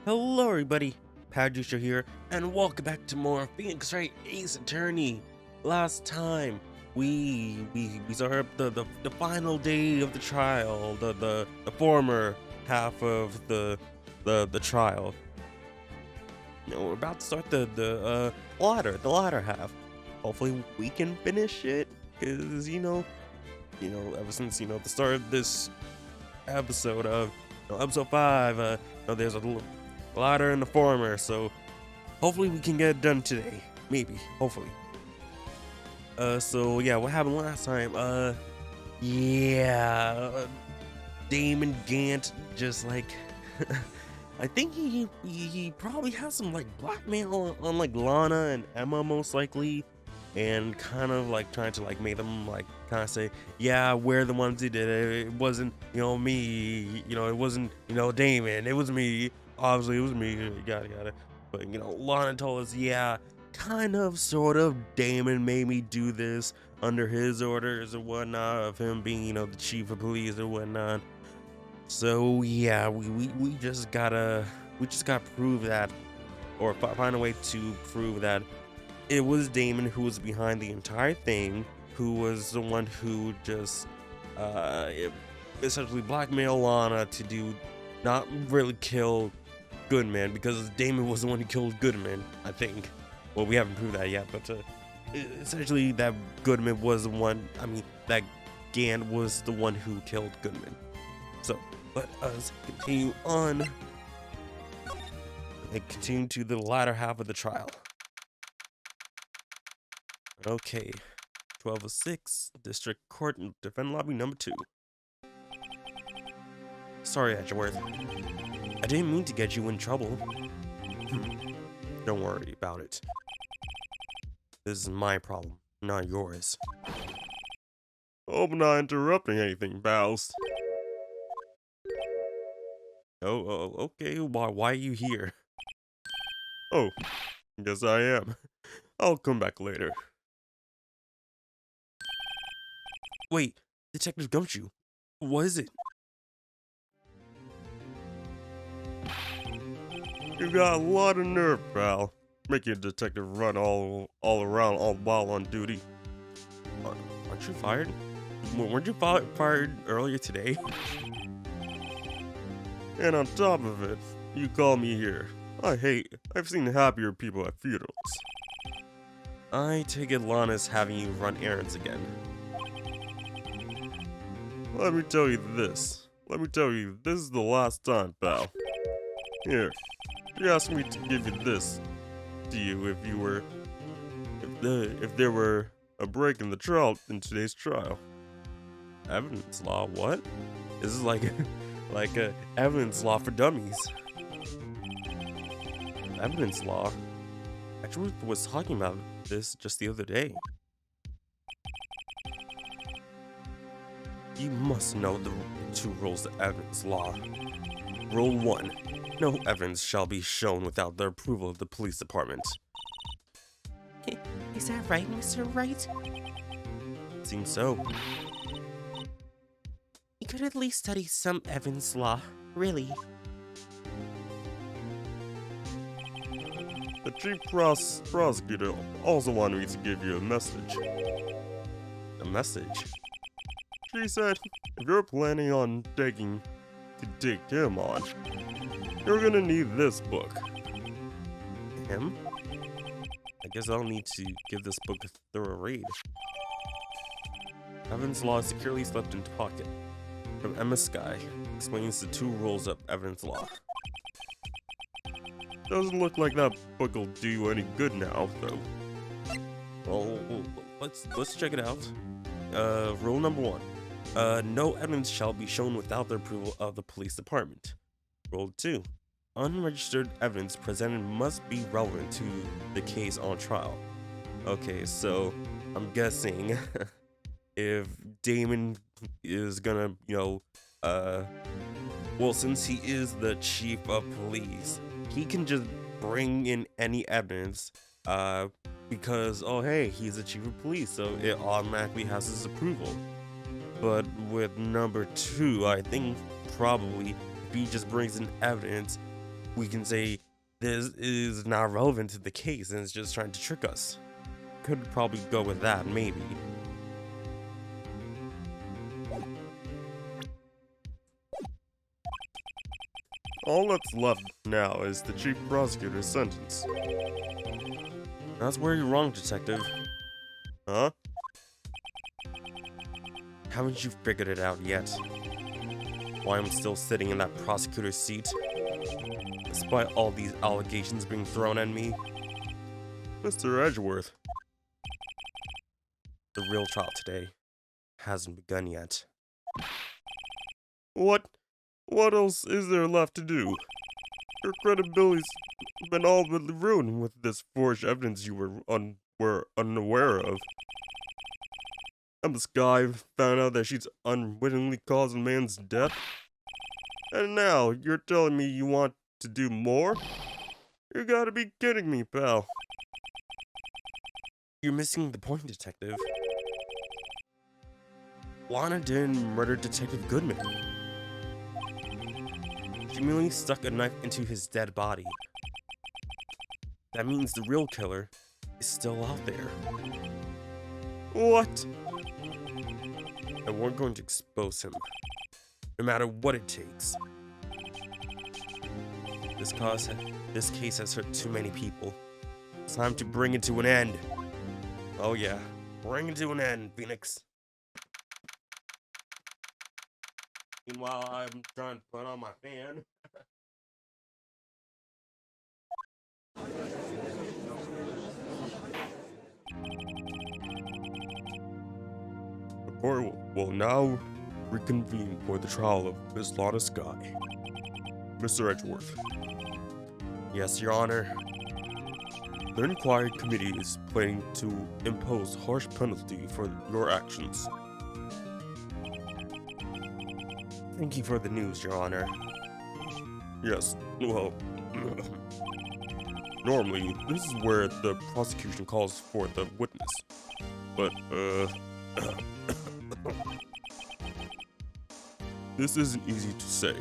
Hello everybody, Producer here, and welcome back to more Phoenix Wright Ace Attorney. Last time we saw the final day of the trial, the former half of the trial. We're about to start the latter half. Hopefully we can finish it, cause ever since the start of this episode of episode 5, there's a latter and the former, so hopefully we can get it done today. Maybe, hopefully. So yeah, what happened last time? Damon Gant just like, I think he probably has some like blackmail on like Lana and Emma most likely, and kind of like trying to like make them like kind of say, yeah, we're the ones who did it. It wasn't me. It wasn't Damon. It was me. Obviously, it was me. Yada. But Lana told us, yeah, kind of, sort of. Damon made me do this under his orders or whatnot, of him being the chief of police or whatnot. So yeah, we just gotta prove that, or find a way to prove that it was Damon who was behind the entire thing, who was the one who just essentially blackmailed Lana to do not really kill Goodman, because Damon was the one who killed Goodman, I think. Well, we haven't proved that yet, but essentially that Goodman was the one, that Gant was the one who killed Goodman. So let us continue on and continue to the latter half of the trial. Okay, 1206, District Court, Defend Lobby number 2. Sorry, Edgeworth. I didn't mean to get you in trouble. Don't worry about it. This is my problem, not yours. Hope I'm not interrupting anything, pals. Oh, okay, why are you here? Oh, guess I am. I'll come back later. Wait, Detective Gumshoe, what is it? You got a lot of nerve, pal. Making a detective run all around all while on duty. Aren't you fired? Weren't you fired earlier today? And on top of it, you call me here. I've seen happier people at funerals. I take it Lana's having you run errands again. Let me tell you this is the last time, pal. Here, you asked me to give you this to you if there were a break in the trial in today's trial. Evidence law, what? This is like a evidence law for dummies. Evidence law? Actually, was talking about this just the other day. You must know the 2 rules of evidence law. Rule 1. No evidence shall be shown without the approval of the police department. Is that right, Mr. Wright? Seems so. You could at least study some evidence law, really. The chief prosecutor also wanted me to give you a message. A message? She said, if you're planning on to take him on, you're gonna need this book. Him? I guess I'll need to give this book a thorough read. Evidence law is securely slipped into pocket. From Emma Sky, explains the 2 rules of evidence law. Doesn't look like that book will do you any good now, though. Well, let's check it out. Rule number 1. No evidence shall be shown without the approval of the police department. Rule 2. Unregistered evidence presented must be relevant to the case on trial. Okay, so I'm guessing if Damon is gonna, well, since he is the chief of police, he can just bring in any evidence, because, oh hey, he's the chief of police, so it automatically has his approval. But with number 2, I think probably if he just brings in evidence, we can say this is not relevant to the case and it's just trying to trick us. Could probably go with that, maybe. All that's left now is the chief prosecutor's sentence. That's where you're wrong, detective. Huh? Haven't you figured it out yet? Why I'm still sitting in that prosecutor's seat? Despite all these allegations being thrown at me? Mr. Edgeworth. The real trial today hasn't begun yet. What else is there left to do? Your credibility's been all but ruined with this forged evidence you were unaware of. And this guy found out that she's unwittingly caused a man's death? And now, you're telling me you want to do more? You gotta be kidding me, pal. You're missing the point, detective. Lana didn't murder Detective Goodman. She merely stuck a knife into his dead body. That means the real killer is still out there. What? And we're going to expose him, no matter what it takes. This case has hurt too many people. It's time to bring it to an end. Oh yeah, bring it to an end, Phoenix. Meanwhile, I'm trying to put on my fan. The court will now reconvene for the trial of Miss Lana Sky. Mr. Edgeworth. Yes, Your Honor. The inquiry committee is planning to impose harsh penalty for your actions. Thank you for the news, Your Honor. Yes, well, normally this is where the prosecution calls for the witness. But, this isn't easy to say.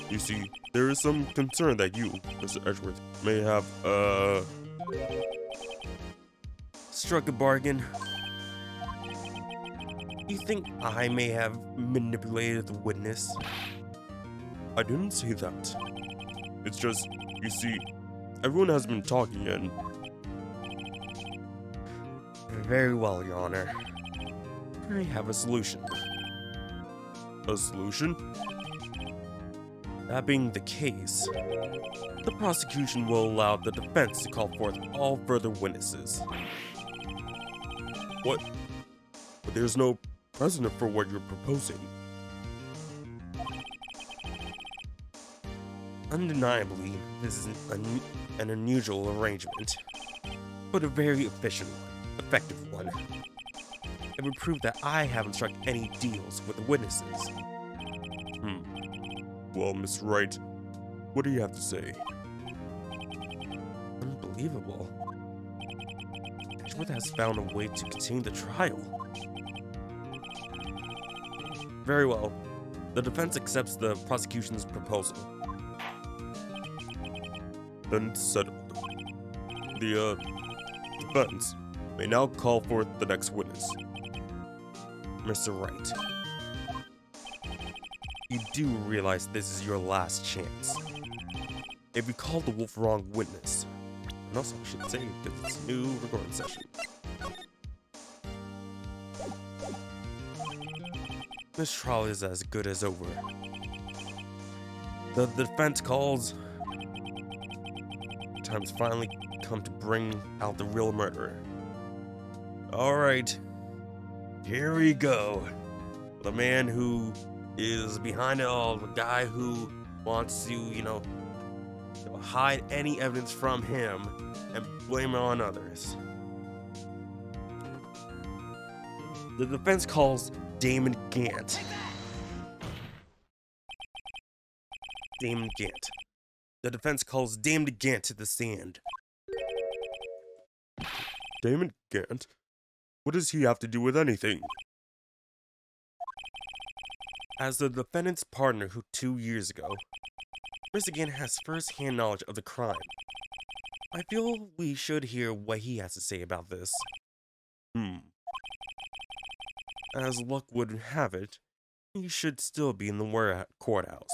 You see, there is some concern that you, Mr. Edgeworth, may have, struck a bargain. You think I may have manipulated the witness? I didn't say that. It's just, you see, everyone has been talking and... Very well, Your Honor. I have a solution. A solution? That being the case, the prosecution will allow the defense to call forth all further witnesses. What? But there's no precedent for what you're proposing. Undeniably, this is an unusual arrangement, but a very efficient one, effective one. It would prove that I haven't struck any deals with the witnesses. Well, Miss Wright, what do you have to say? Unbelievable. Edgeworth has found a way to continue the trial. Very well. The defense accepts the prosecution's proposal. Then settled. The, defense may now call forth the next witness. Mr. Wright. You do realize this is your last chance. If you call the wolf wrong witness, and also I should say because it's a new recording session. This trial is as good as over. The defense calls. Time's finally come to bring out the real murderer. Alright, here we go. The man who is behind it all, the guy who wants to, hide any evidence from him and blame it on others. The defense calls Damon Gant. Damon Gant. The defense calls Damon Gant to the stand. Damon Gant? What does he have to do with anything? As the defendant's partner who 2 years ago Mr. Gant has first-hand knowledge of the crime. I feel we should hear what he has to say about this. As luck would have it, he should still be in the courthouse.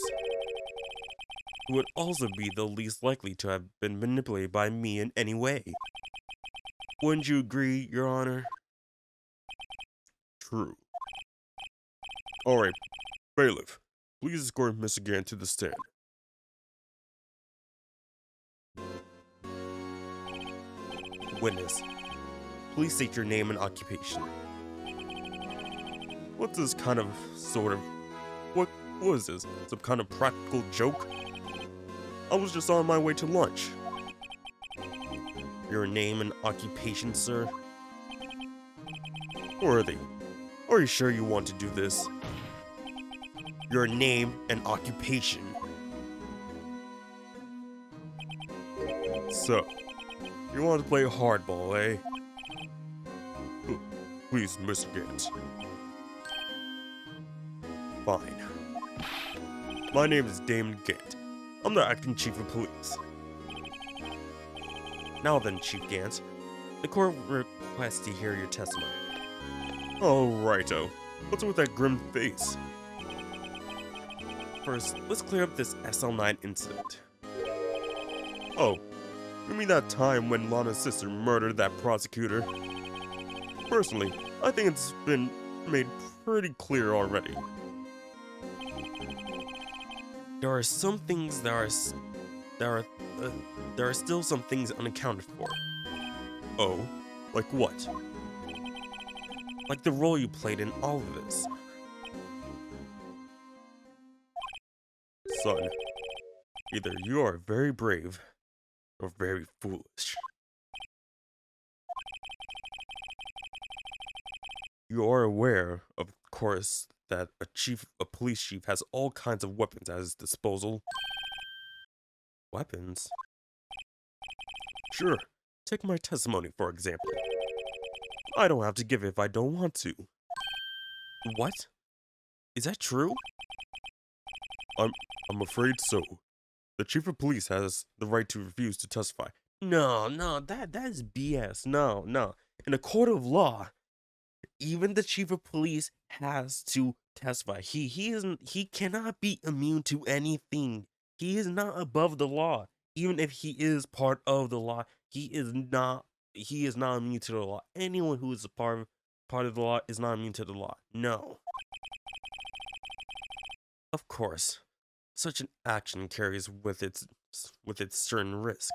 He would also be the least likely to have been manipulated by me in any way. Wouldn't you agree, Your Honor? True. Alright, bailiff, please escort Mr. Gant to the stand. Witness, please state your name and occupation. What's this kind of, what is this? Some kind of practical joke? I was just on my way to lunch. Your name and occupation, sir? Worthy, are you sure you want to do this? Your name and occupation. So, you want to play hardball, eh? Please, Mr. Gant. Fine. My name is Damon Gant. I'm the acting chief of police. Now then, Chief Gant, the court requests to hear your testimony. Oh, righto. What's with that grim face? First, let's clear up this SL9 incident. Oh, you mean that time when Lana's sister murdered that prosecutor? Personally, I think it's been made pretty clear already. There are some things there are still some things unaccounted for. Oh, like what? Like the role you played in all of this. Son, either you are very brave or very foolish. You are aware, of course, that a police chief has all kinds of weapons at his disposal. Weapons? Sure, take my testimony for example. I don't have to give it if I don't want to. What? Is that true? I'm afraid so. The chief of police has the right to refuse to testify. No, that is BS. No. In a court of law, even the chief of police has to testify. He cannot be immune to anything. He is not above the law. Even if he is part of the law, he is not immune to the law. Anyone who is a part of the law is not immune to the law. No. Of course, such an action carries with its certain risk.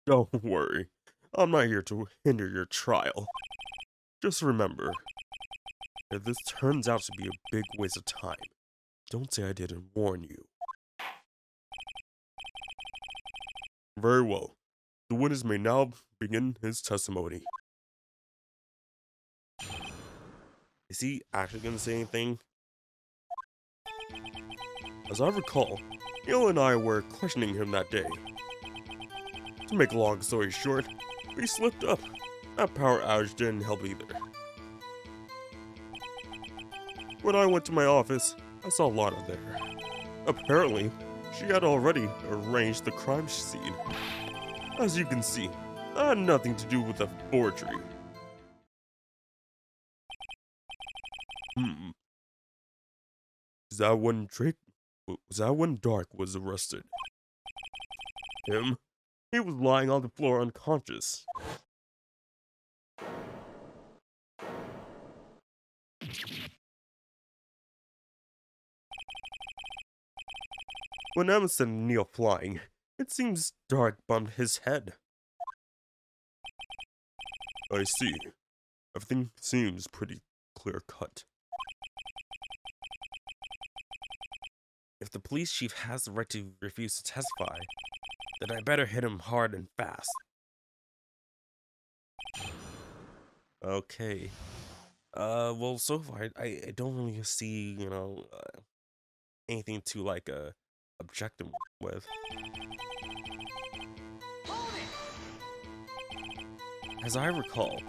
Don't worry. I'm not here to hinder your trial. Just remember, if this turns out to be a big waste of time, don't say I didn't warn you. Very well. The witness may now begin his testimony. Is he actually going to say anything? As I recall, Neil and I were questioning him that day. To make a long story short, we slipped up. That power outage didn't help either. When I went to my office, I saw Lana there. Apparently, she had already arranged the crime scene. As you can see, that had nothing to do with the forgery. Was that when Dark was arrested? Him? He was lying on the floor unconscious. When Emma sent Neil flying, it seems Dark bumped his head. I see. Everything seems pretty clear-cut. If the police chief has the right to refuse to testify, then I better hit him hard and fast. Okay. Well, so far, I don't really see, anything to, object him with. As I recall,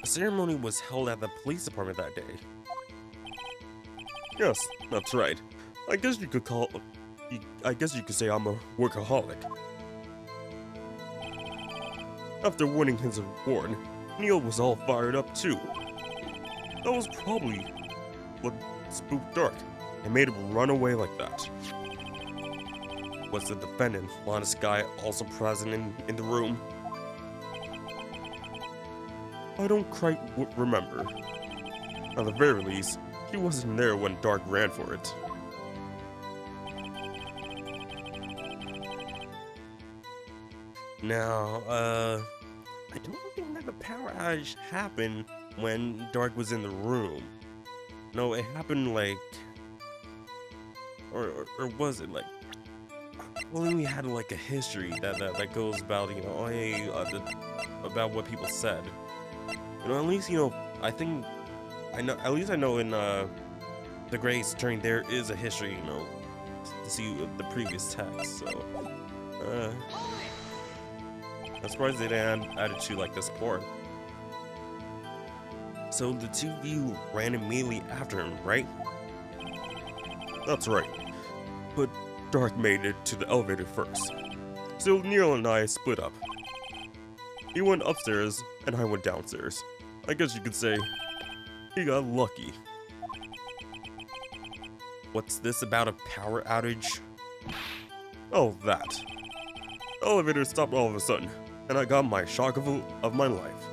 a ceremony was held at the police department that day. Yes, that's right. I guess you could call. I guess you could say I'm a workaholic. After winning his award, Neil was all fired up too. That was probably what spooked Dark and made him run away like that. Was the defendant, Lana Sky, also present in the room? I don't quite remember. At the very least, she wasn't there when Dark ran for it. Now, I don't think that the power outage happened when Dark was in the room. No, it happened like, or was it like? Well, then we had like a history that goes about, you know, hey, about what people said. You know, at least, you know, I think I know. At least I know in the Gray's Turn there is a history, you know, to see the previous text. So, I'm surprised they didn't add it to like this port. So the two of you ran immediately after him, right? That's right. But Dark made it to the elevator first. So Neil and I split up. He went upstairs and I went downstairs. I guess you could say he got lucky. What's this about a power outage? Oh, that. The elevator stopped all of a sudden, and I got my shock of my life.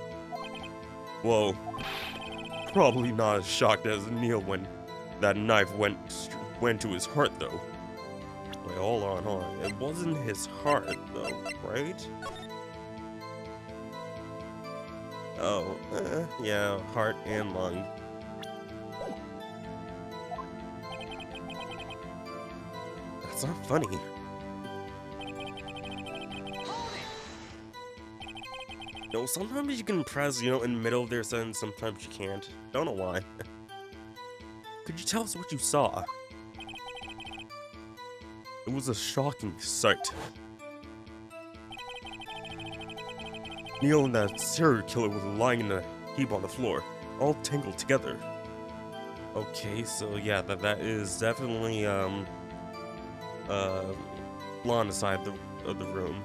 Whoa. Probably not as shocked as Neil when that knife went to his heart, though. Wait, hold on. It wasn't his heart, though, right? Oh, yeah, heart and lung. That's not funny. You know, sometimes you can press, you know, in the middle of their sentence, sometimes you can't. Don't know why. Could you tell us what you saw? It was a shocking sight. Neil and that serial killer was lying in a heap on the floor, all tangled together. Okay, so yeah, that is definitely Lana's side of the room.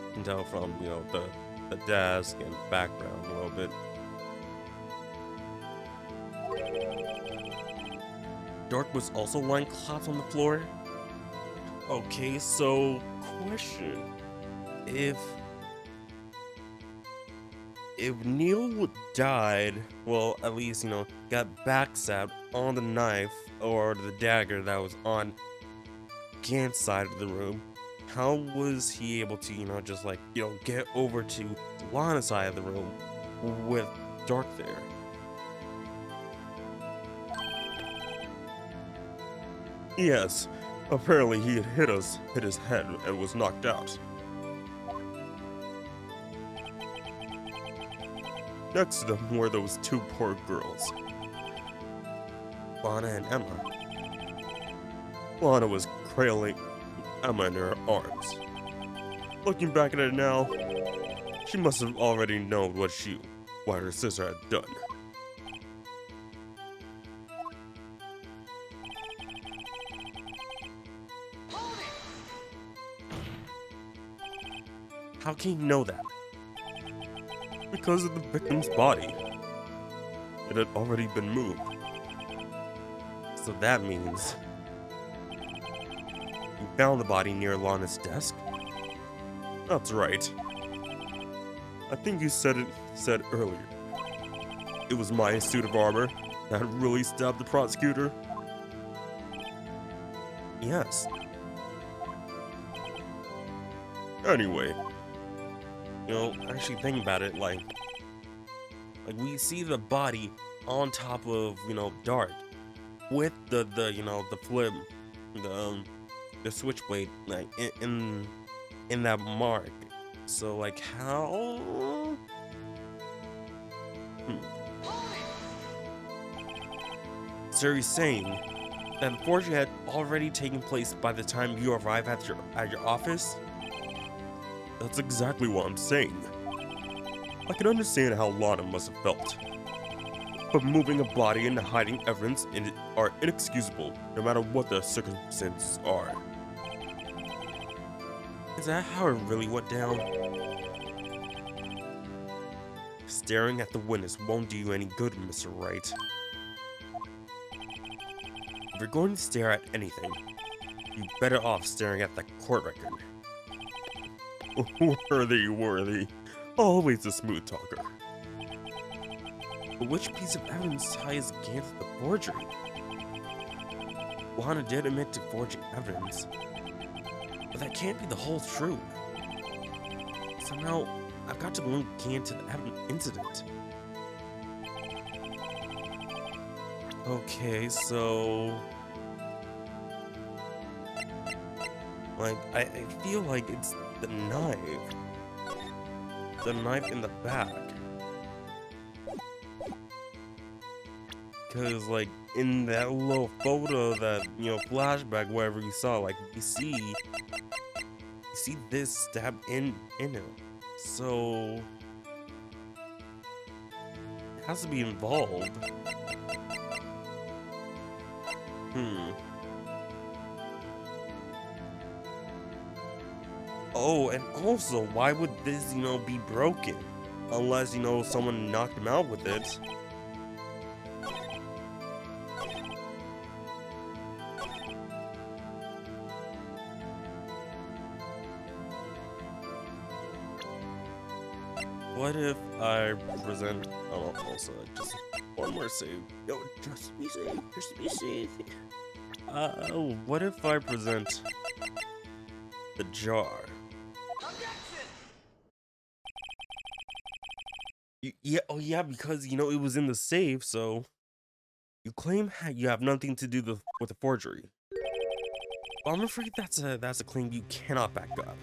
You can tell from, you know, the desk and background a little bit. Dark was also lying collapsed on the floor. Okay, so question: if Neil died, well, at least, you know, got backstabbed on the knife or the dagger that was on Gant's side of the room, how was he able to, you know, just like, you know, get over to Lana's side of the room with Dark there? Yes, apparently he had hit his head and was knocked out. Next to them were those two poor girls, Lana and Emma. Lana was cradling Emma in her arms. Looking back at it now, she must have already known what her sister had done. How can you know that? Because of the victim's body. It had already been moved. So that means you found the body near Lana's desk? That's right. I think you said earlier. It was my suit of armor that really stabbed the prosecutor? Yes. Anyway, you know, actually think about it, like we see the body on top of, you know, Dark with the you know, the flip, the switchblade, like in that mark. So like how? So he's saying that the forgery had already taken place by the time you arrive at your office? That's exactly what I'm saying. I can understand how Lana must have felt. But moving a body and hiding evidence are inexcusable, no matter what the circumstances are. Is that how it really went down? Staring at the witness won't do you any good, Mr. Wright. If you're going to stare at anything, you're better off staring at the court record. Worthy. Always a smooth talker. But which piece of evidence ties Gant to the forgery? Lana did admit to forging evidence, but that can't be the whole truth. Somehow, I've got to link Gant to the incident. Okay, so... like, I feel like it's the knife. The knife in the back. Cause like in that little photo, that flashback, wherever you saw, like you see this stab in it. So it has to be involved. Oh, and also, why would this, be broken? Unless, someone knocked him out with it. What if I present... oh, also, just one more save. Yo, just be safe, just be safe. What if I present the jar? Yeah, because, it was in the safe, so... You claim you have nothing to do with the forgery. Well, I'm afraid that's a claim you cannot back up.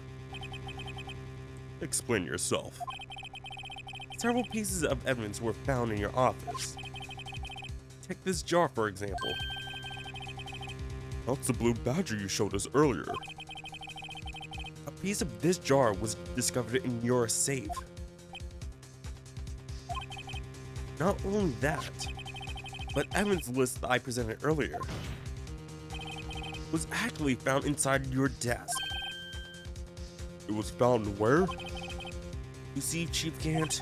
Explain yourself. Several pieces of evidence were found in your office. Take this jar, for example. That's the blue badger you showed us earlier. A piece of this jar was discovered in your safe. Not only that, but evidence list that I presented earlier was actually found inside your desk. It was found where? You see, Chief Gant,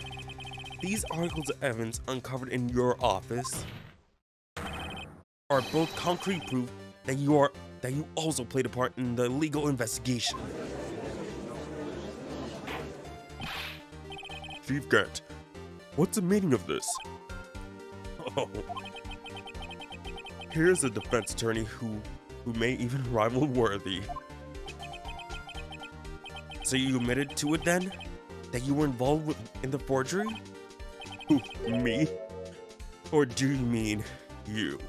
these articles of evidence uncovered in your office are both concrete proof that you also played a part in the legal investigation. Chief Gant, what's the meaning of this? Oh. Here's a defense attorney who may even rival Worthy. So you admitted to it then? That you were involved in the forgery? Who, me? Or do you mean you?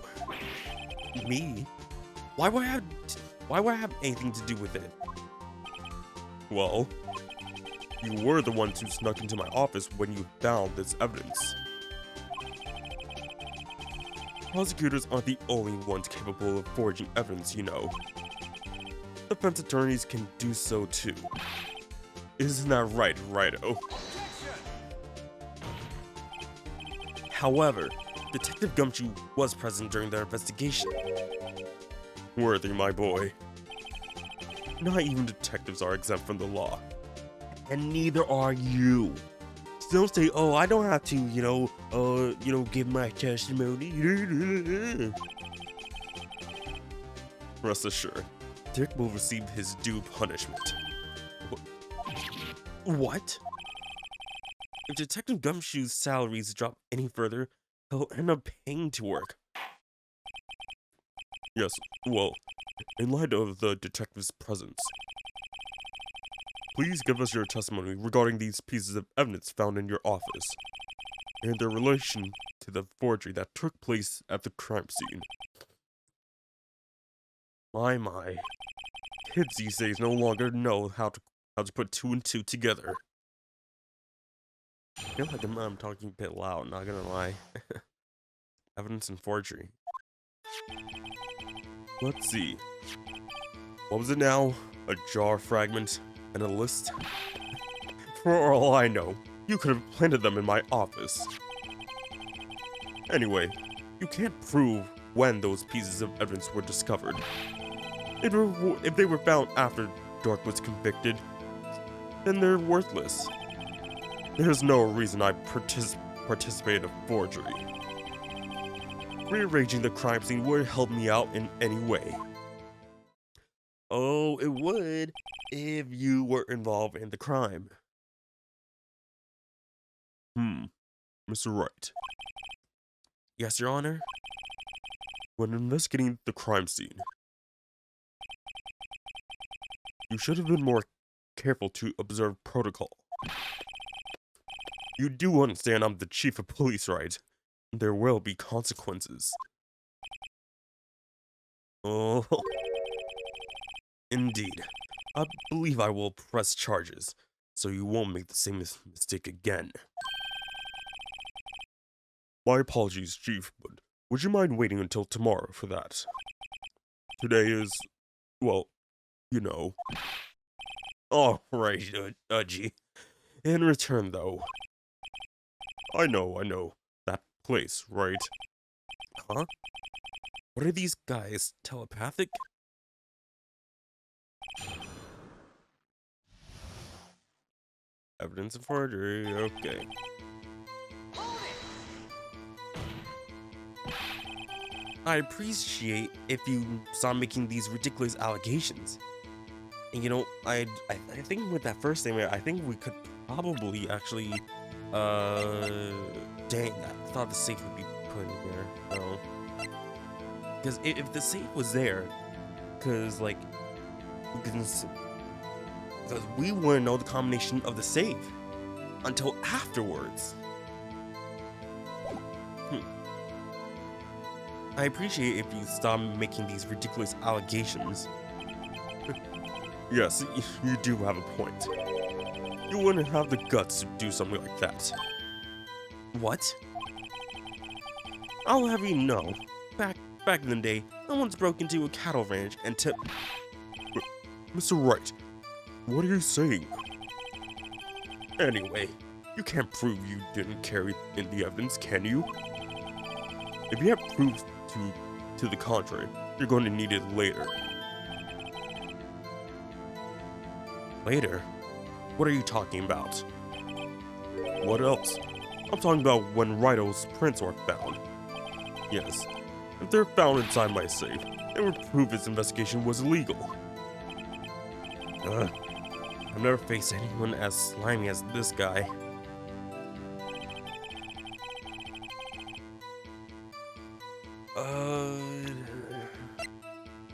Me? Why would I have anything to do with it? Well, you were the ones who snuck into my office when you found this evidence. Prosecutors aren't the only ones capable of forging evidence, Defense attorneys can do so too. Isn't that right, Righto? However, Detective Gumshoe was present during their investigation. Worthy, my boy. Not even detectives are exempt from the law. And neither are you. So don't say, oh, I don't have to, give my testimony. Rest assured, Dick will receive his due punishment. What? If Detective Gumshoe's salaries drop any further, he'll end up paying to work. Yes, well, in light of the detective's presence, please give us your testimony regarding these pieces of evidence found in your office, and their relation to the forgery that took place at the crime scene. My. Kids these days no longer know how to put two and two together. I feel like I'm talking a bit loud, not gonna lie. Evidence and forgery. Let's see. What was it now? A jar fragment and a list? For all I know, you could have planted them in my office. Anyway, you can't prove when those pieces of evidence were discovered. If they were found after Dark was convicted, then they're worthless. There's no reason I participated in forgery. Rearranging the crime scene would help me out in any way. Oh, it would if you were involved in the crime. Mr. Wright. Yes, Your Honor? When investigating the crime scene, you should have been more careful to observe protocol. You do understand I'm the chief of police, right? There will be consequences. Oh, indeed. I believe I will press charges, so you won't make the same mistake again. My apologies, Chief, but would you mind waiting until tomorrow for that? Today is, well, you know. Alright, Udgy. In return, though. I know. That place, right? Huh? What are these guys, telepathic? Evidence of forgery, okay. I appreciate if you stop making these ridiculous allegations. And you know, I think with that first statement, I think we could probably actually, dang, I thought the safe would be put in there, no. Because if the safe was there, because, like, because we wouldn't know the combination of the safe until afterwards. I appreciate if you stop making these ridiculous allegations. Yes, you do have a point. You wouldn't have the guts to do something like that. What? I'll have you know, back in the day, I once broke into a cattle ranch and Mr. Wright, what are you saying? Anyway, you can't prove you didn't carry in the evidence, can you? If you have proof to the contrary, you're going to need it later. Later? What are you talking about? What else? I'm talking about when Rito's prints are found. Yes, if they're found inside my safe, it would prove this investigation was illegal. I've never faced anyone as slimy as this guy.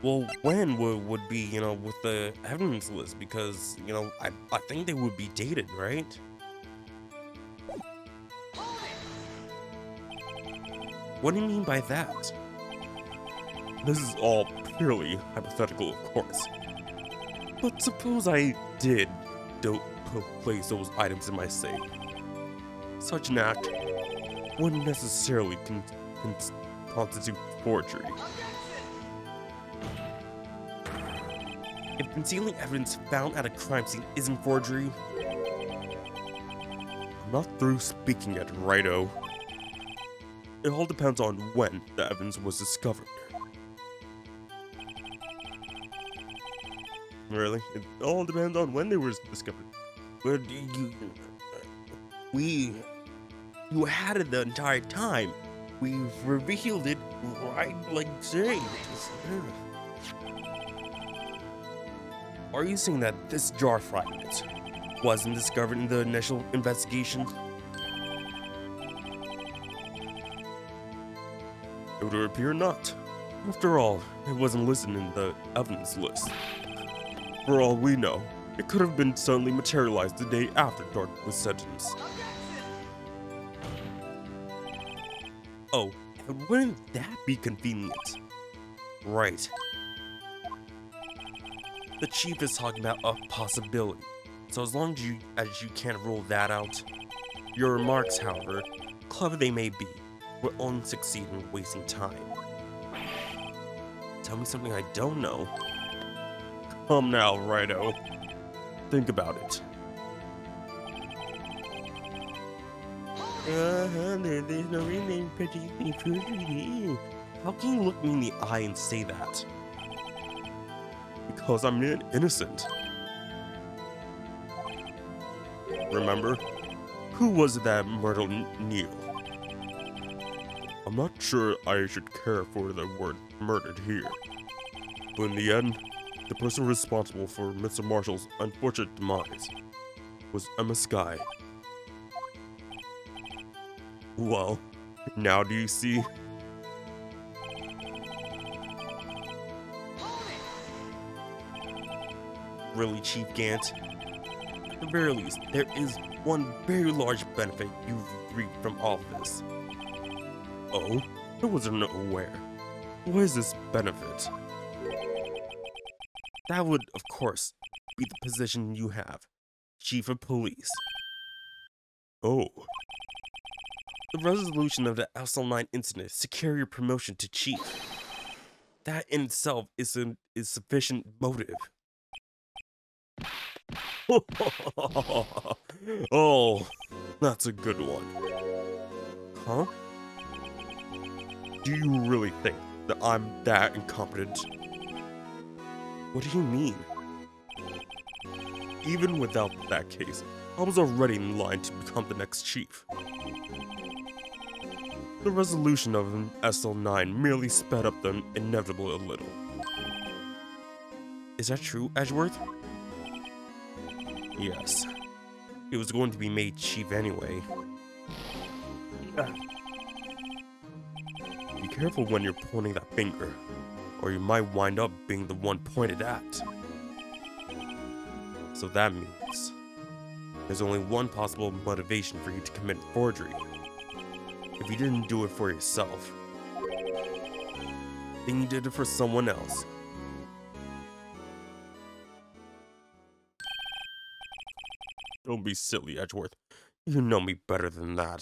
Well, when would be, you know, with the evidence list? Because, you know, I think they would be dated, right? What do you mean by that? This is all purely hypothetical, of course. But suppose I did place those items in my safe. Such an act wouldn't necessarily constitute forgery. If concealing evidence found at a crime scene isn't forgery, I'm not through speaking yet, Righto. It all depends on when the evidence was discovered. Really? It all depends on when they were discovered. But you had it the entire time. We've revealed it right like today. Are you saying that this jar fragment wasn't discovered in the initial investigation? It would appear not. After all, it wasn't listed in the evidence list. For all we know, it could have been suddenly materialized the day after Dark was sentenced. Oh, and wouldn't that be convenient? Right. The chief is talking about a possibility, so as long as you can't rule that out, your remarks, however, clever they may be, will only succeed in wasting time. Tell me something I don't know. Come now, Righto. Think about it. There's no reason How can you look me in the eye and say that? Because I'm innocent. Remember? Who was it that murdered Neil? I'm not sure I should care for the word murdered here. But in the end, the person responsible for Mr. Marshall's unfortunate demise was Emma Skye. Well, now do you see? Really, Chief Gant? At the very least, there is one very large benefit you've reaped from all of this. Oh? I wasn't aware. What is this benefit? That would, of course, be the position you have, Chief of Police. Oh. The resolution of the SL9 incident secure your promotion to Chief. That in itself is sufficient motive. Oh, that's a good one. Huh? Do you really think that I'm that incompetent? What do you mean? Even without that case, I was already in line to become the next chief. The resolution of an SL9 merely sped up the inevitable a little. Is that true, Edgeworth? Yes. He was going to be made chief anyway. Be careful when you're pointing that finger, or you might wind up being the one pointed at. So that means there's only one possible motivation for you to commit forgery. If you didn't do it for yourself, then you did it for someone else. Don't be silly, Edgeworth. You know me better than that.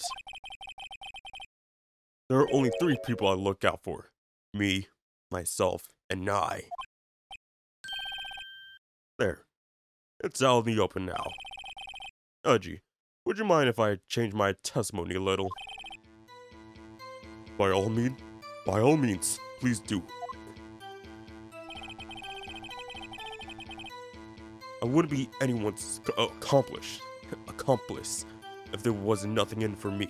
There are only 3 people I look out for. Me, myself, and I. There. It's out in the open now. Edgy, would you mind if I change my testimony a little? By all means, please do. I wouldn't be anyone's accomplice if there was nothing in it for me.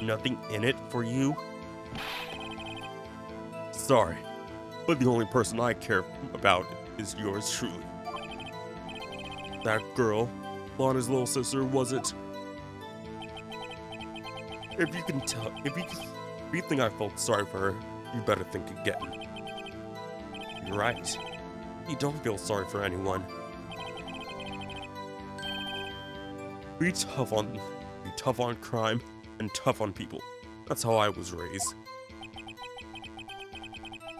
Nothing in it for you? Sorry, but the only person I care about is yours truly. That girl, Lana's little sister, was it? If you think I felt sorry for her, you better think again. You're right. You don't feel sorry for anyone. Be tough on crime and tough on people. That's how I was raised.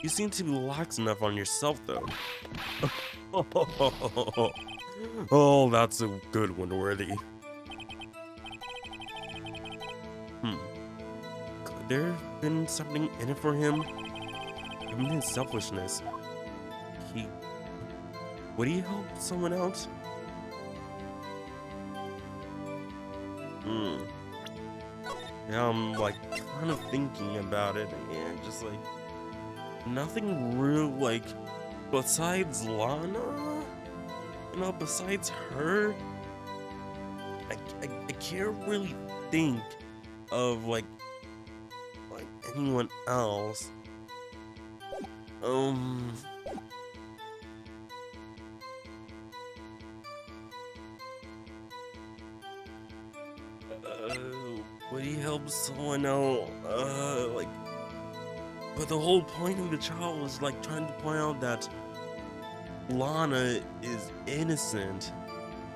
You seem to be lax enough on yourself, though. Oh, that's a good one, Worthy. Could there have been something in it for him? Given his selfishness, would he help someone else? Now I'm like kind of thinking about it, and just like nothing real, like besides Lana, besides her, I can't really think of like anyone else. Would he help someone else? But the whole point of the child was like trying to point out that Lana is innocent.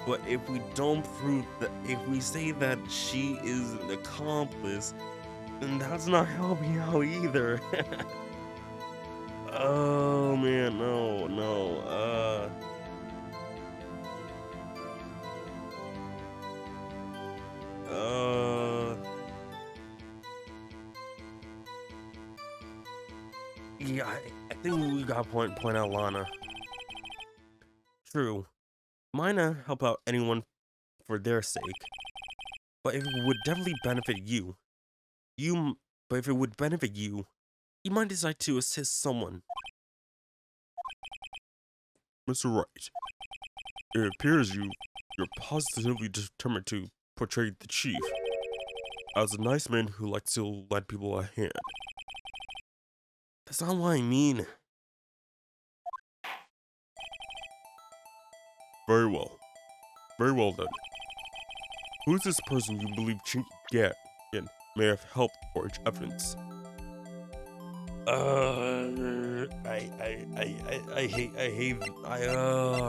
But if we don't prove that, if we say that she is an accomplice, then that's not helping out either. Oh man, no. Yeah, I think we gotta point out Lana. True. Might not help out anyone for their sake, but it would definitely benefit you. You but if it would benefit you, you might decide to assist someone. Mr. Wright, it appears you're positively determined to portray the chief as a nice man who likes to lend people a hand. That's not what I mean. Very well. Very well then. Who is this person you believe Chief Gann may have helped forge evidence? Oh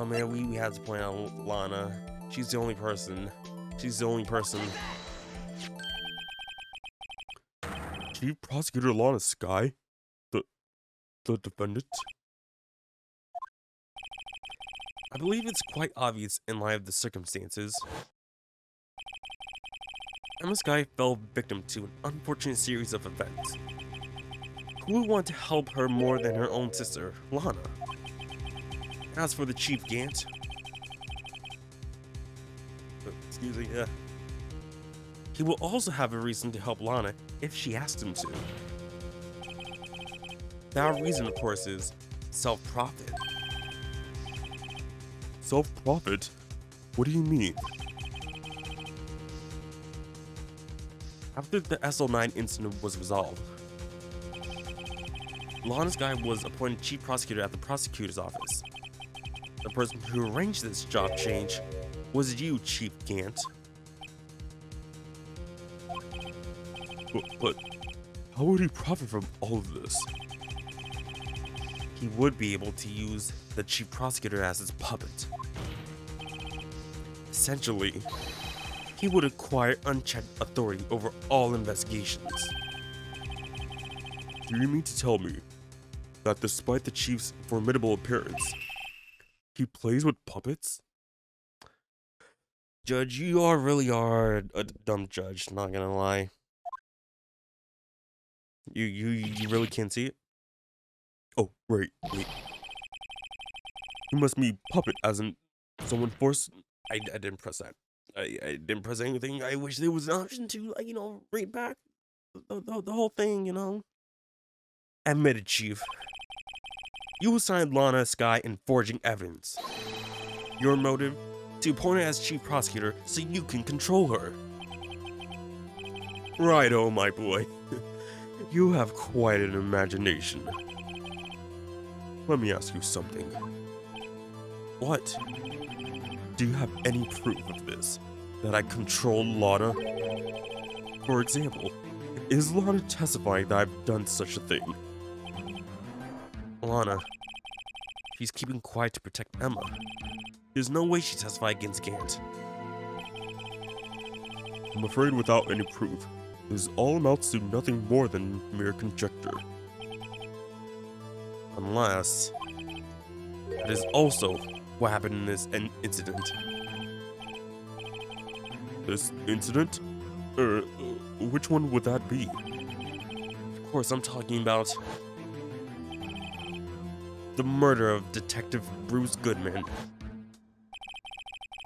man, we had to point out Lana. She's the only person. Chief Prosecutor Lana Sky? The defendant? I believe it's quite obvious in light of the circumstances. Emma Sky fell victim to an unfortunate series of events. Who would want to help her more than her own sister, Lana? As for the Chief Gant, he will also have a reason to help Lana if she asks him to. That reason, of course, is self-profit. Self-profit? What do you mean? After the SL9 incident was resolved, Lana's guy was appointed chief prosecutor at the prosecutor's office. The person who arranged this job change was you, Chief Gant. But how would he profit from all of this? He would be able to use the chief prosecutor as his puppet. Essentially, he would acquire unchecked authority over all investigations. Do you mean to tell me that despite the chief's formidable appearance, he plays with puppets? Judge, you really are a dumb judge, not gonna lie. You really can't see it? Oh, wait. You must mean puppet as in someone forced... I didn't press that. I didn't press anything. I wish there was an option to, read back the whole thing, Admitted, Chief. You assigned Lana Sky in forging evidence. Your motive? To appoint her as chief prosecutor so you can control her. Righto, my boy. You have quite an imagination. Let me ask you something. What? Do you have any proof of this? That I control Lana? For example, is Lana testifying that I've done such a thing? Lana. She's keeping quiet to protect Emma. There's no way she testified against Gant. I'm afraid without any proof, this all amounts to nothing more than mere conjecture. Unless... that is also what happened in this incident. This incident? Which one would that be? Of course, I'm talking about... the murder of Detective Bruce Goodman.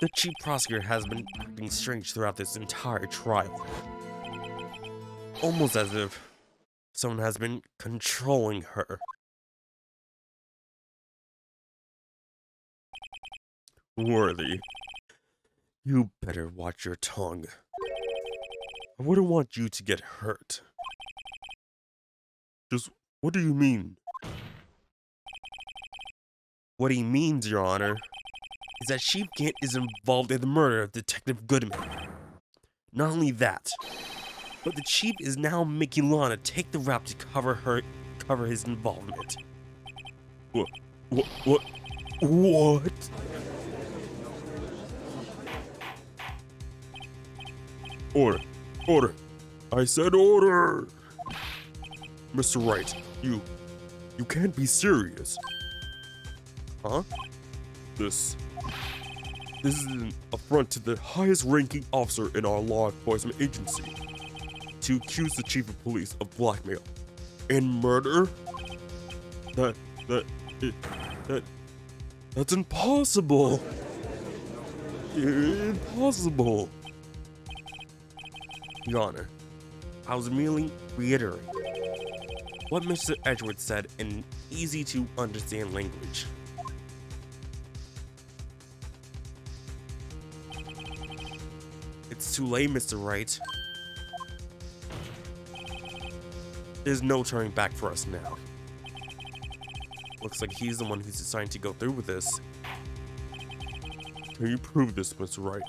The chief prosecutor has been acting strange throughout this entire trial. Almost as if someone has been controlling her. Worthy, you better watch your tongue. I wouldn't want you to get hurt. Just what do you mean? What he means, Your Honor, is that Chief Gant is involved in the murder of Detective Goodman. Not only that, but the Chief is now making Lana take the rap to cover his involvement. What? Order. I said order. Mr. Wright, you can't be serious. Huh? This is an affront to the highest ranking officer in our law enforcement agency. To accuse the chief of police of blackmail and murder? That's impossible. Impossible. Your Honor, I was merely reiterating what Mr. Edgeworth said in easy-to-understand language. It's too late, Mr. Wright. There's no turning back for us now. Looks like he's the one who's deciding to go through with this. Can you prove this, Mr. Wright?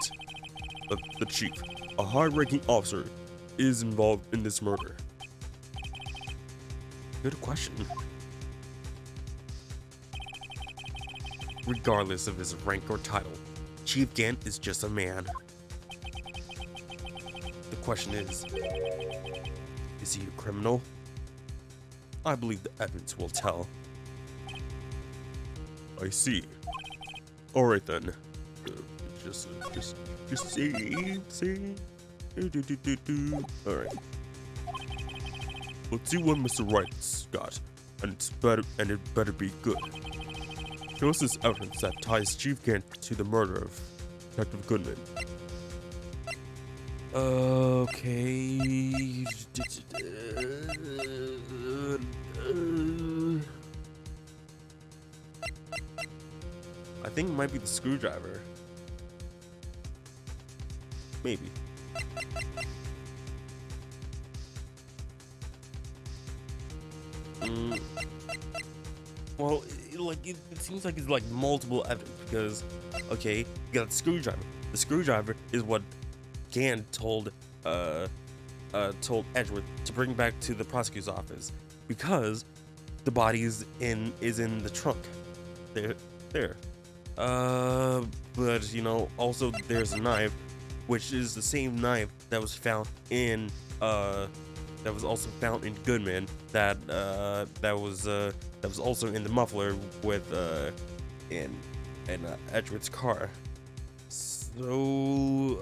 The chief, a high-ranking officer, is involved in this murder. Good question. Regardless of his rank or title, Chief Gant is just a man. The question is he a criminal? I believe the evidence will tell. I see. All right then. Just see. All right. Let's see what Mr. Wright's got, and it better be good. Show us this evidence that ties Chief Gant to the murder of Detective Goodman. Okay. I think it might be the screwdriver. Maybe. Well, it seems like it's like multiple evidence because, okay, you got the screwdriver. The screwdriver is what Gant told Edgeworth to bring back to the prosecutor's office because the body is in the trunk. There. But you know, also there's a knife, which is the same knife that was found in that was also found in Goodman. That was also in the muffler with in Edgeworth's car. So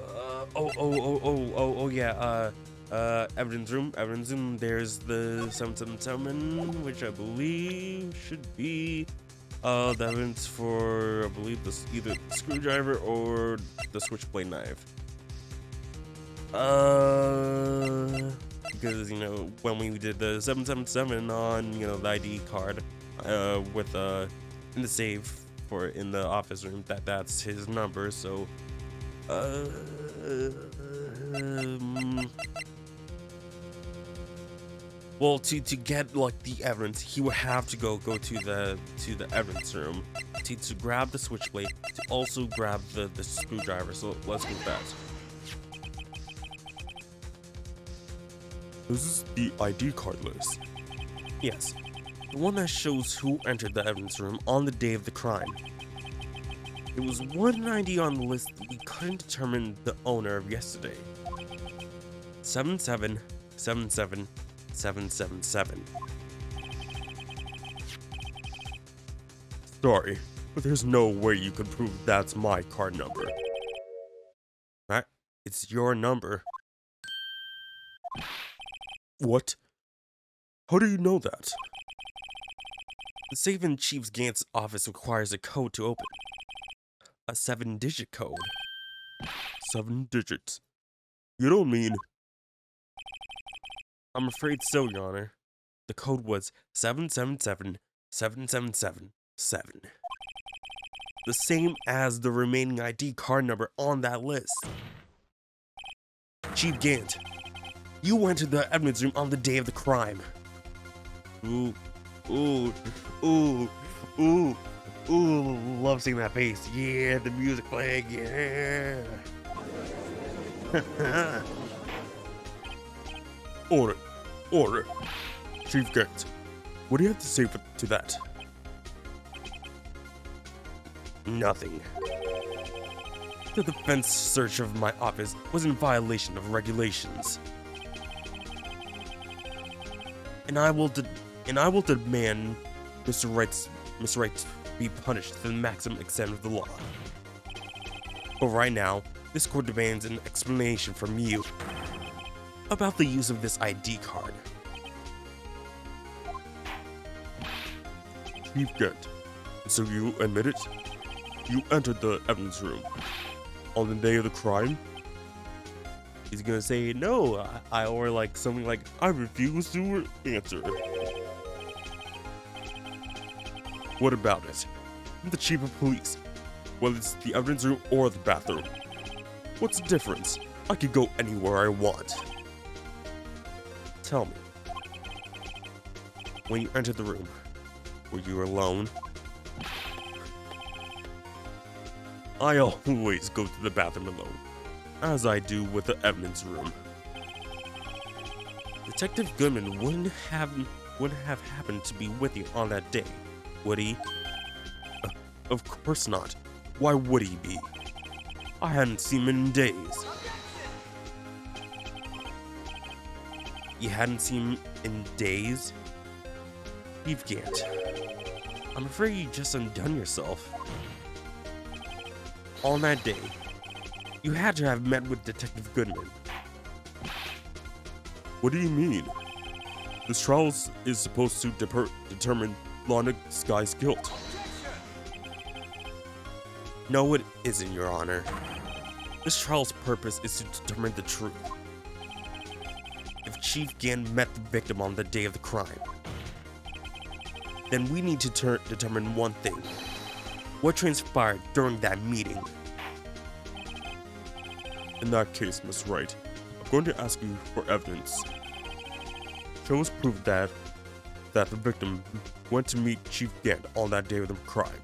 yeah. Evidence room. There's the 777, which I believe should be the evidence for, I believe, this either the screwdriver or the switchblade knife. Because, you know, when we did the 777 on, you know, the ID card with in the safe in the office room, that's his number. So well, to get like the evidence, he would have to go to the evidence room to grab the switchblade, to also grab the screwdriver. So let's go with that. This is the ID card list. Yes, the one that shows who entered the evidence room on the day of the crime. There was one ID on the list that we couldn't determine the owner of yesterday. 77777. Sorry, but there's no way you can prove that's my card number. Right? It's your number. What? How do you know that? The safe in Chief Gant's office requires a code to open. A 7-digit code. 7 digits. You don't mean... I'm afraid so, Your Honor. The code was 777777. The same as the remaining ID card number on that list. Chief Gant, you entered the evidence room on the day of the crime. Ooh, love seeing that bass. Yeah, the music playing, yeah. Order. Chief Gant, what do you have to say to that? Nothing. The defense search of my office was in violation of regulations. And I will demand Mr. Wright be punished to the maximum extent of the law. But right now, this court demands an explanation from you about the use of this ID card. Chief Gant, so you admit it? You entered the evidence room on the day of the crime? He's gonna say no, or like something like, I refuse to answer. What about it? I'm the chief of police, whether it's the evidence room or the bathroom. What's the difference? I could go anywhere I want. Tell me, when you entered the room, were you alone? I always go to the bathroom alone, as I do with the evidence room. Detective Goodman wouldn't have happened to be with you on that day, would he? Of course not. Why would he be? I hadn't seen him in days. You hadn't seen him in days? Chief Gant, I'm afraid you just undone yourself. On that day, you had to have met with Detective Goodman. What do you mean? This trial is supposed to determine Lana Sky's guilt. No, it isn't, Your Honor. This trial's purpose is to determine the truth. If Chief Gant met the victim on the day of the crime, then we need to determine one thing. What transpired during that meeting? In that case, Miss Wright, I'm going to ask you for evidence. Show us proof that the victim went to meet Chief Gant on that day of the crime.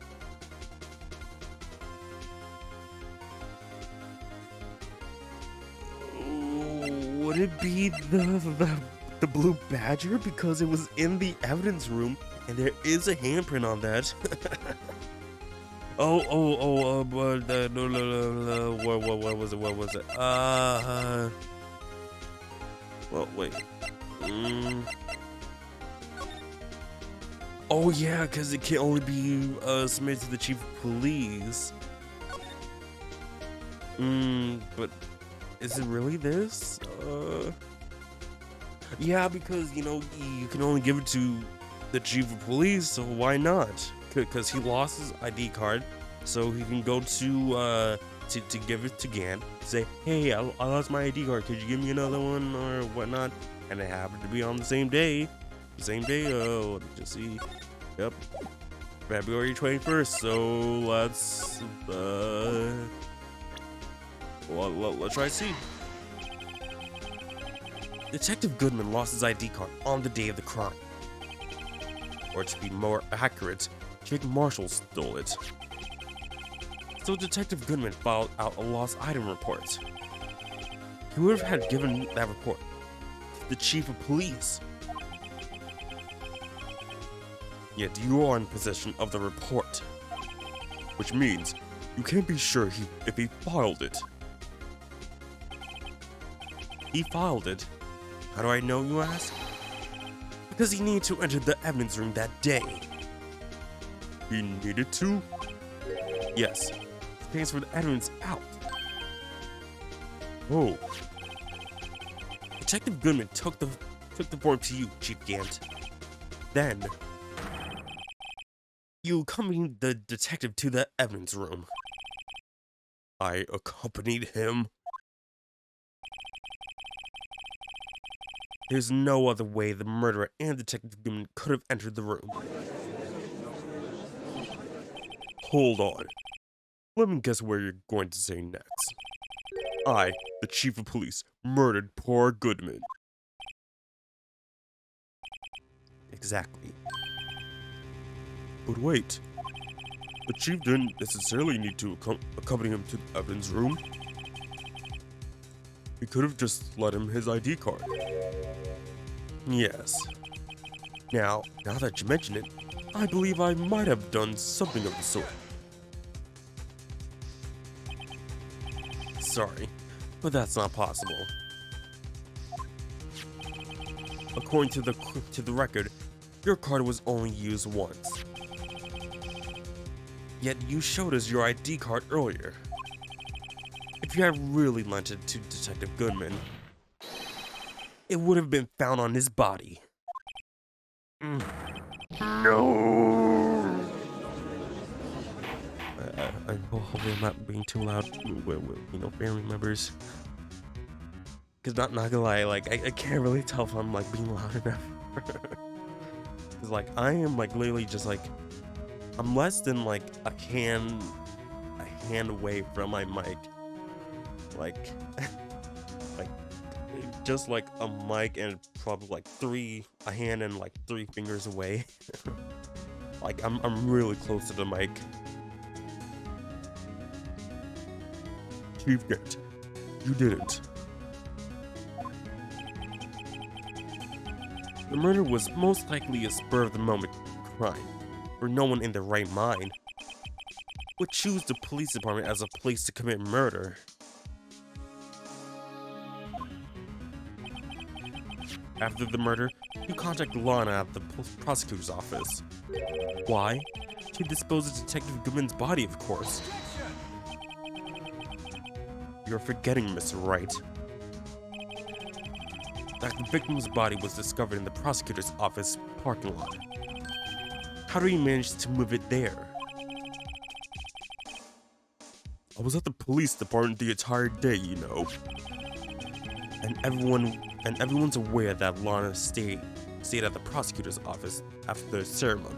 Would it be the blue badger, because it was in the evidence room and there is a handprint on that? But no, what was it? Well, wait. Oh yeah, because it can only be submitted to the chief of police. But is it really this? Yeah, because you can only give it to the chief of police, so why not? Because he lost his ID card, so he can go to give it to Gant, say, hey, I lost my ID card, could you give me another one or whatnot? And it happened to be on the same day. Just see, yep, February 21st. So let's let's try to see. Detective Goodman lost his ID card on the day of the crime. Or to be more accurate, Jake Marshall stole it. So Detective Goodman filed out a lost item report. He would have had given that report to the chief of police. Yet you are in possession of the report, which means you can't be sure if he filed it. He filed it? How do I know, you ask? Because he needed to enter the evidence room that day. He needed to? Yes. He pays for the evidence out. Oh. Detective Goodman took the form to you, Chief Gant. Then, you accompanied the detective to the evidence room. I accompanied him? There's no other way the murderer and Detective Goodman could have entered the room. Hold on. Let me guess where you're going to say next. I, the chief of police, murdered poor Goodman. Exactly. But wait. The chief didn't necessarily need to accompany him to the evidence room. He could have just let him his ID card. Yes. Now that you mention it, I believe I might have done something of the sort. Sorry, but that's not possible. According to the record, your card was only used once. Yet you showed us your ID card earlier. If you had really lent it to Detective Goodman, it would have been found on his body. No! Hopefully I'm not being too loud with family members. Cause not gonna lie, like I can't really tell if I'm like being loud enough. Cause like I am like literally just like I'm less than like a hand away from my mic. Like like just like a mic and probably like a hand and like 3 fingers away. Like I'm really close to the mic. Chief Gant, you didn't. The murder was most likely a spur-of-the-moment crime, where no one in their right mind would choose the police department as a place to commit murder. After the murder, you contact Lana at the prosecutor's office. Why? To dispose of Detective Goodman's body, of course. You're forgetting, Mr. Wright, that the victim's body was discovered in the prosecutor's office parking lot. How did he manage to move it there? I was at the police department the entire day, you know. And everyone's aware that Lana stayed at the prosecutor's office after the ceremony.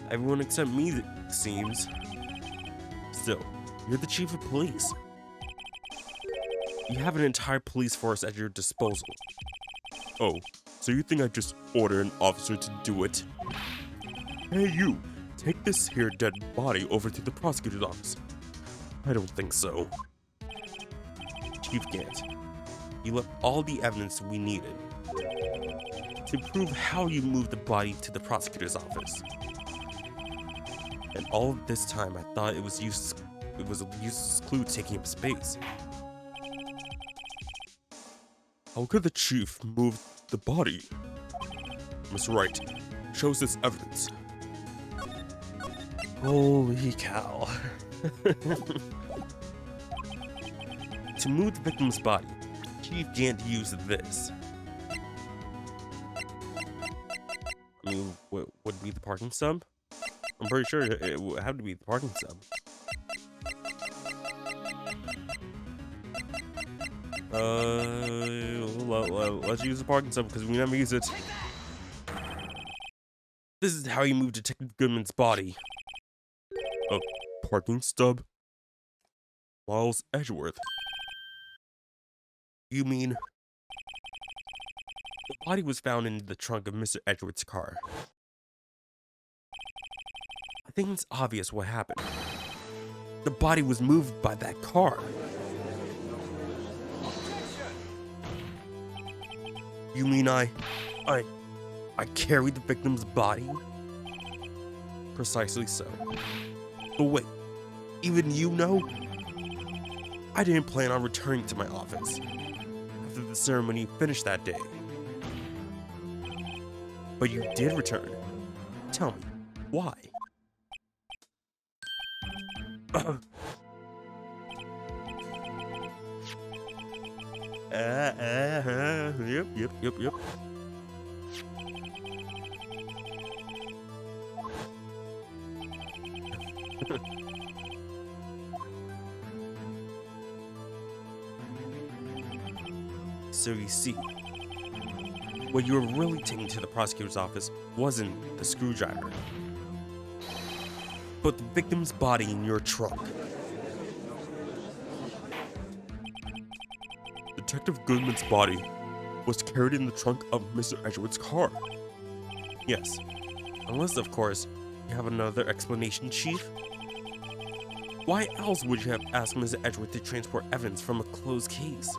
Everyone except me, it seems. Still, you're the chief of police. You have an entire police force at your disposal. Oh, so you think I just order an officer to do it? Hey you, take this here dead body over to the prosecutor's office. I don't think so. Chief Gant, you left all the evidence we needed to prove how you moved the body to the prosecutor's office. And all of this time I thought it was a useless clue taking up space. How could the chief move the body? Mr. Wright, show us this evidence. Holy cow. To move the victim's body, Chief Gant used this. I mean, what would be the parking sub? I'm pretty sure it would have to be the parking sub. Let's use the parking sub because we never use it. This is how you move Detective Goodman's body. A parking stub? Miles Edgeworth. You mean the body was found in the trunk of Mr. Edgeworth's car? I think it's obvious what happened. The body was moved by that car. You mean I carried the victim's body? Precisely so. But wait, even you know? I didn't plan on returning to my office after the ceremony finished that day. But you did return. Tell me, why? Yep. So you see, what you were really taking to the prosecutor's office wasn't the screwdriver, but the victim's body in your trunk. Detective Goodman's body was carried in the trunk of Mr. Edgeworth's car. Yes, unless of course you have another explanation, Chief. Why else would you have asked Mr. Edgeworth to transport evidence from a closed case?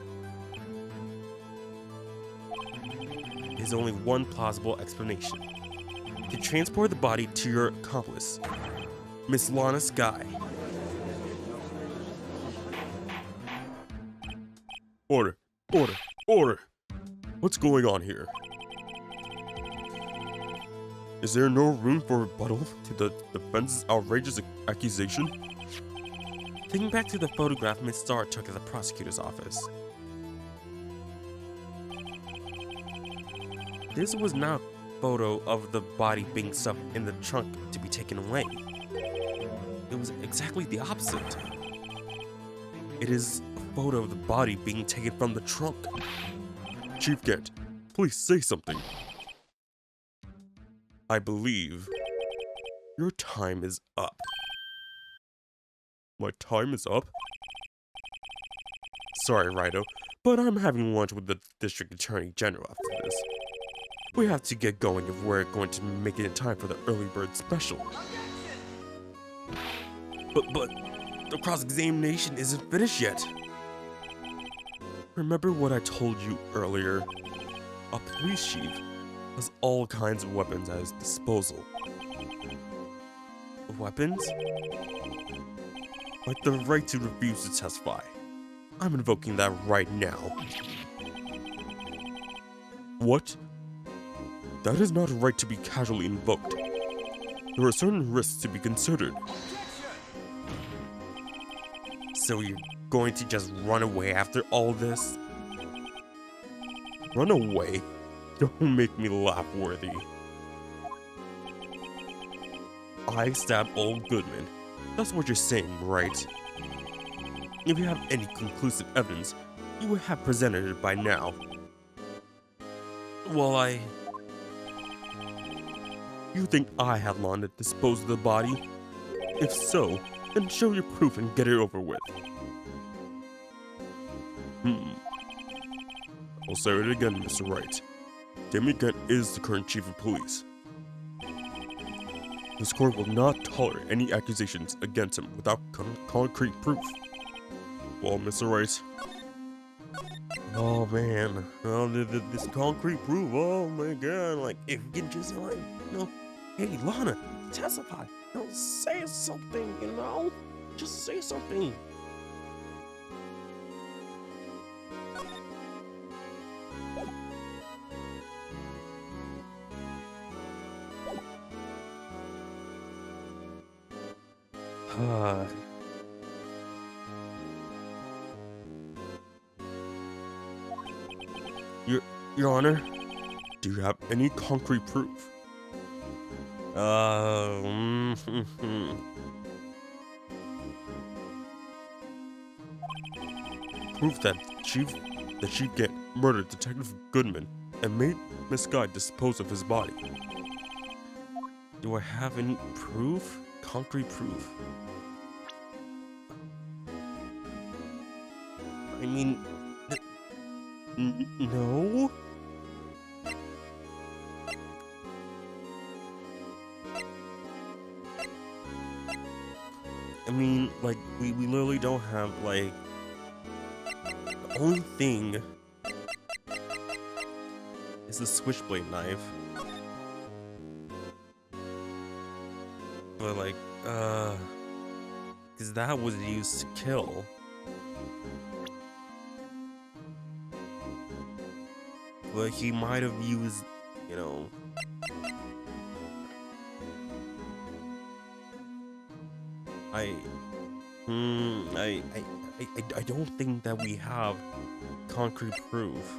There's only one plausible explanation. To transport the body to your accomplice, Miss Lana Skye. Order. What's going on here? Is there no room for rebuttal to the defense's outrageous accusation? Thinking back to the photograph Miss Starr took at the prosecutor's office. This was not a photo of the body being stuffed in the trunk to be taken away. It was exactly the opposite. It is a photo of the body being taken from the trunk. Chief Gant, please say something. I believe your time is up. My time is up? Sorry, Rido, but I'm having lunch with the District Attorney General after this. We have to get going if we're going to make it in time for the early bird special. But the cross-examination isn't finished yet. Remember what I told you earlier? A police chief has all kinds of weapons at his disposal. Weapons? Like the right to refuse to testify. I'm invoking that right now. What? That is not a right to be casually invoked. There are certain risks to be considered. So you're going to just run away after all this? Run away? Don't make me laugh, Worthy. I stabbed old Goodman. That's what you're saying, right? If you have any conclusive evidence, you would have presented it by now. Well, You think I had law to dispose of the body? If so, then show your proof and get it over with. I'll say it again, Mr. Wright. Damien Gant is the current chief of police. This court will not tolerate any accusations against him without concrete proof. Well, Mr. Wright. Oh man, this concrete proof, oh my god, like, if you can just, like, hey, Lana, testify, say something, just say something. Your Honor, Do you have any concrete proof? Proof that the Chief Gant murdered Detective Goodman and made Miss Guy dispose of his body. Do I have any proof? Concrete proof? I mean, no? I mean, like, we literally don't have, like, the only thing is the switchblade knife. But, like, because that was used to kill. But he might have used, I don't think that we have concrete proof.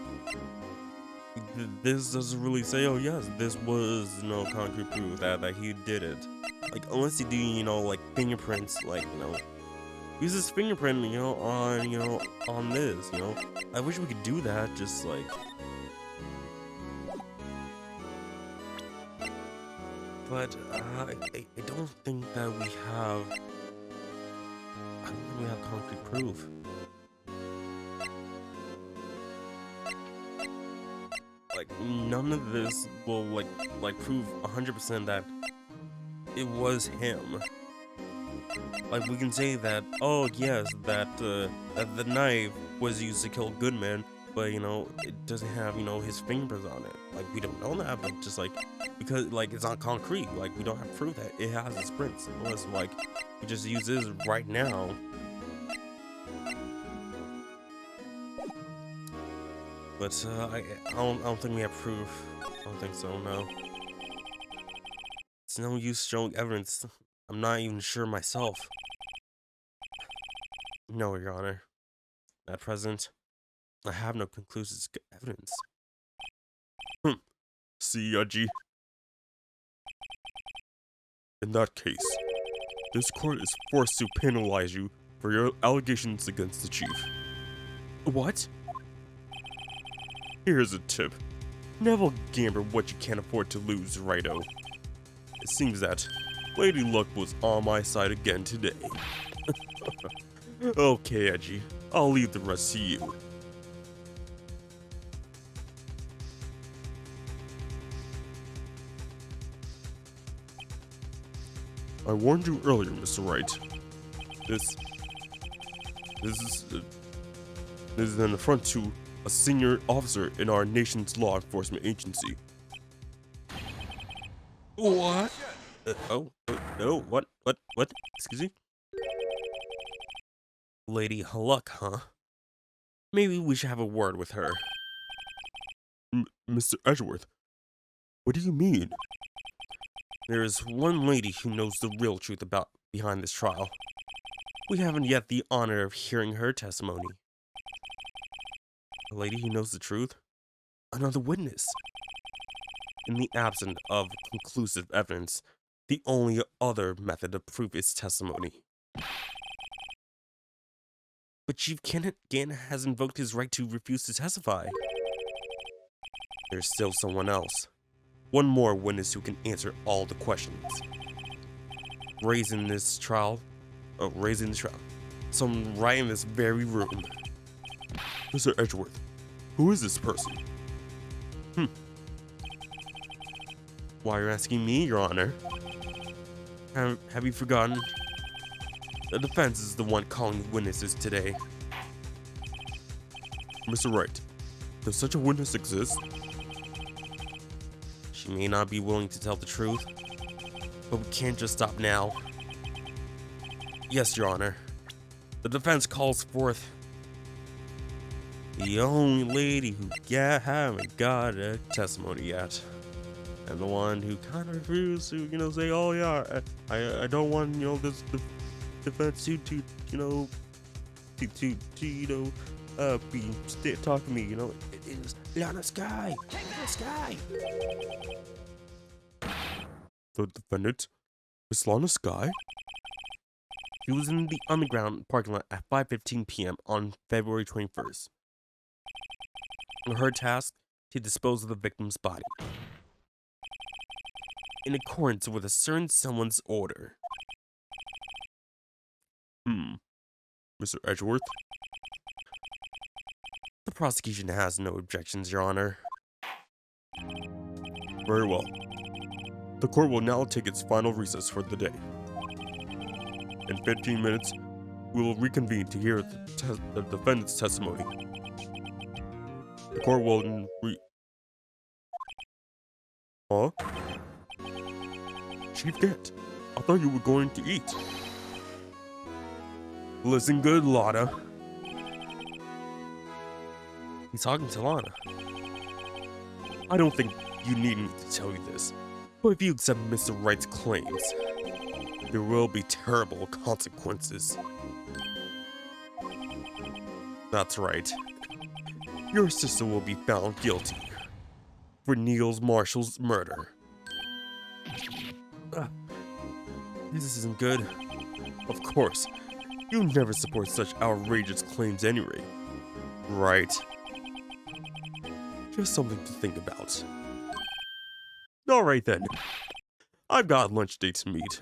This doesn't really say, oh yes, this was, concrete proof that he did it. Like, unless you do, like, fingerprints, like, use his fingerprint, on this, I wish we could do that, just, like... But, I don't think that we have... I don't think we have concrete proof. Like, none of this will, like prove 100% that it was him. Like, we can say that, oh yes, that the knife was used to kill Goodman, but, it doesn't have, his fingerprints on it. Like, we don't know that, but just, like, because, like, it's not concrete, like, we don't have proof that it has his prints, unless, like, we just use this right now. But, I don't think we have proof. I don't think so, no. It's no use showing evidence. I'm not even sure myself. No, Your Honor. At present, I have no conclusive evidence. See, Yaji? In that case, this court is forced to penalize you for your allegations against the chief. What? Here's a tip. Never gamble what you can't afford to lose, Righto. It seems that Lady Luck was on my side again today. Okay, Edgy. I'll leave the rest to you. I warned you earlier, Mr. Wright. This is an affront to a senior officer in our nation's law enforcement agency. What? No, what? Excuse me? Lady Luck, huh? Maybe we should have a word with her. Mr. Edgeworth, what do you mean? There is one lady who knows the real truth about behind this trial. We haven't yet the honor of hearing her testimony. A lady who knows the truth? Another witness. In the absence of conclusive evidence, the only other method of proof is testimony. But Chief Kenneth Gann has invoked his right to refuse to testify. There's still someone else. One more witness who can answer all the questions. Raising this trial. Someone right in this very room. Mr. Edgeworth, who is this person? Why are you asking me, Your Honor? Have you forgotten? The defense is the one calling witnesses today. Mr. Wright, does such a witness exist? She may not be willing to tell the truth, but we can't just stop now. Yes, Your Honor. The defense calls forth the only lady who haven't got a testimony yet. And the one who kind of refused to, say, oh yeah, I don't want, this defense to be talking to me, it is Lana Sky. Lana Sky. The defendant, Miss Lana Sky? He was in the underground parking lot at 5:15 p.m. on February 21st. Her task to dispose of the victim's body, in accordance with a certain someone's order. Mr. Edgeworth? The prosecution has no objections, Your Honor. Very well. The court will now take its final recess for the day. In 15 minutes, we will reconvene to hear the defendant's testimony. The court will Huh? Chief Gant, I thought you were going to eat. Listen good, Lana. He's talking to Lana. I don't think you need me to tell you this, but if you accept Mr. Wright's claims, there will be terrible consequences. That's right. Your sister will be found guilty for Niels Marshall's murder. This isn't good. Of course, you never support such outrageous claims anyway, right? Just something to think about. Alright then, I've got lunch date to meet.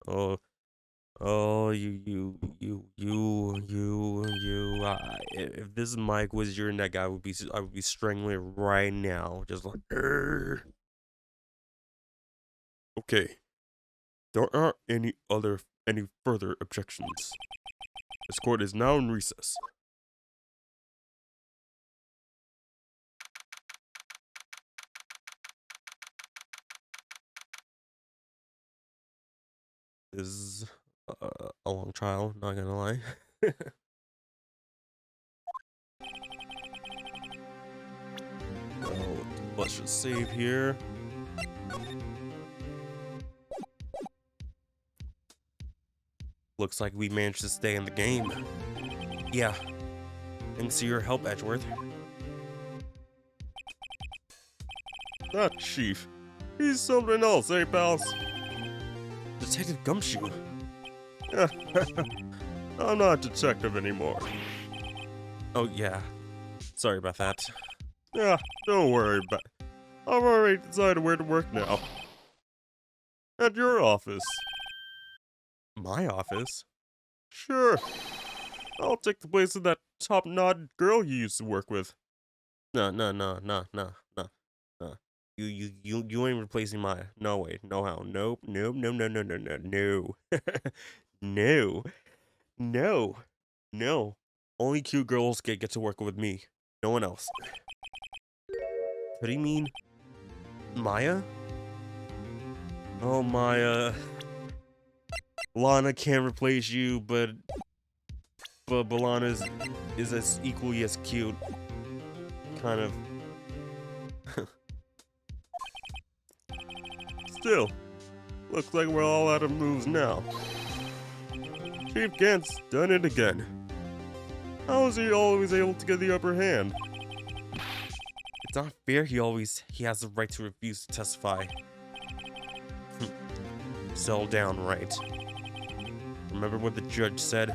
If this mic was your neck, I would be strangling it right now, just like. Okay. There aren't any further objections. This court is now in recess. This is a long trial, not gonna lie. Oh, let's just save here. Looks like we managed to stay in the game. Yeah. Thanks to your help, Edgeworth. Not Chief. He's something else, eh, pals? Detective Gumshoe. I'm not a detective anymore. Oh, yeah. Sorry about that. Yeah, don't worry about it. I've already decided where to work now. At your office. My office? Sure. I'll take the place of that top-knot girl you used to work with. No. You ain't replacing Maya. No way. No how. Nope. No. No. No. No. Only cute girls get to work with me. No one else. What do you mean? Maya? Oh, Maya. Lana can't replace you, but Lana is as equally as cute. Kind of. Still, looks like we're all out of moves now. Chief Gant's done it again. How is he always able to get the upper hand? It's not fair he has the right to refuse to testify. Settle down, Wright. Remember what the judge said?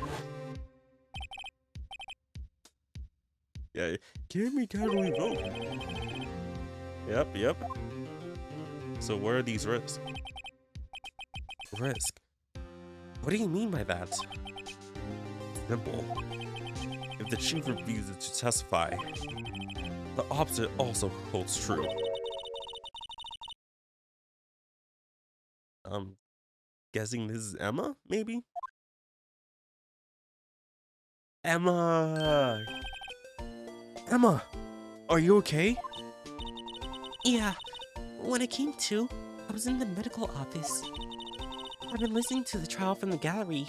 Yeah, can't we casually vote? Yep. So what are these risks? Risk? What do you mean by that? Simple. If the chief refuses to testify, the opposite also holds true. I'm guessing this is Emma, maybe? Emma! Emma! Are you okay? Yeah, when I came to, I was in the medical office. I've been listening to the trial from the gallery.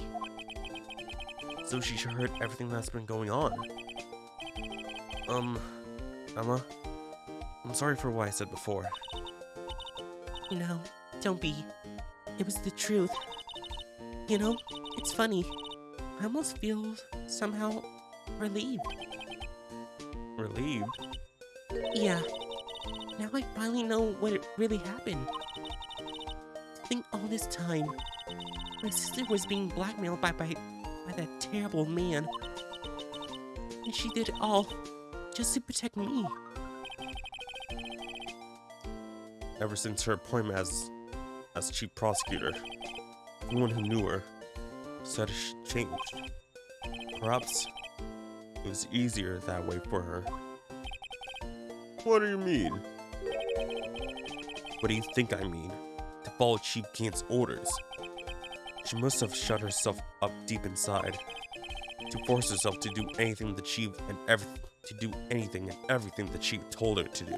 So she heard everything that's been going on. Emma, I'm sorry for what I said before. No, don't be. It was the truth. You know, it's funny. I almost feel somehow relieved. Relieved? Yeah. Now I finally know what it really happened. I think all this time, my sister was being blackmailed by that terrible man. And she did it all just to protect me. Ever since her appointment as chief prosecutor, everyone who knew her said she changed. Perhaps it was easier that way for her. What do you mean? What do you think I mean? To follow Chief Gant's orders. She must have shut herself up deep inside to force herself to do anything the chief and everything the chief told her to do.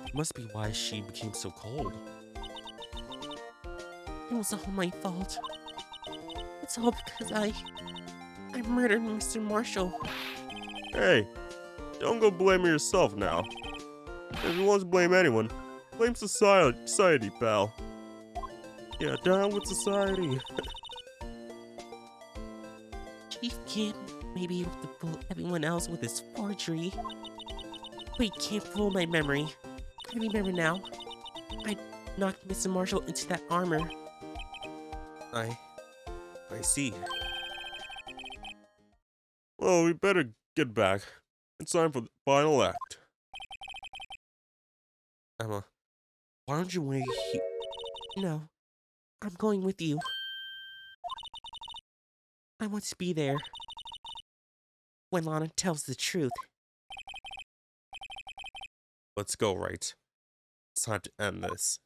It must be why she became so cold. It was all my fault. It's all because I murdered Mr. Marshall. Hey, don't go blaming yourself now. If you want to blame anyone, blame society, pal. Yeah, down with society. Chief Gant may be able to fool everyone else with his forgery, but he can't fool my memory. I remember now. I knocked Mr. Marshall into that armor. I see. Well, we better get back. It's time for the final act. Emma, why don't you wait here? No, I'm going with you. I want to be there when Lana tells the truth. Let's go, Wright. It's time to end this.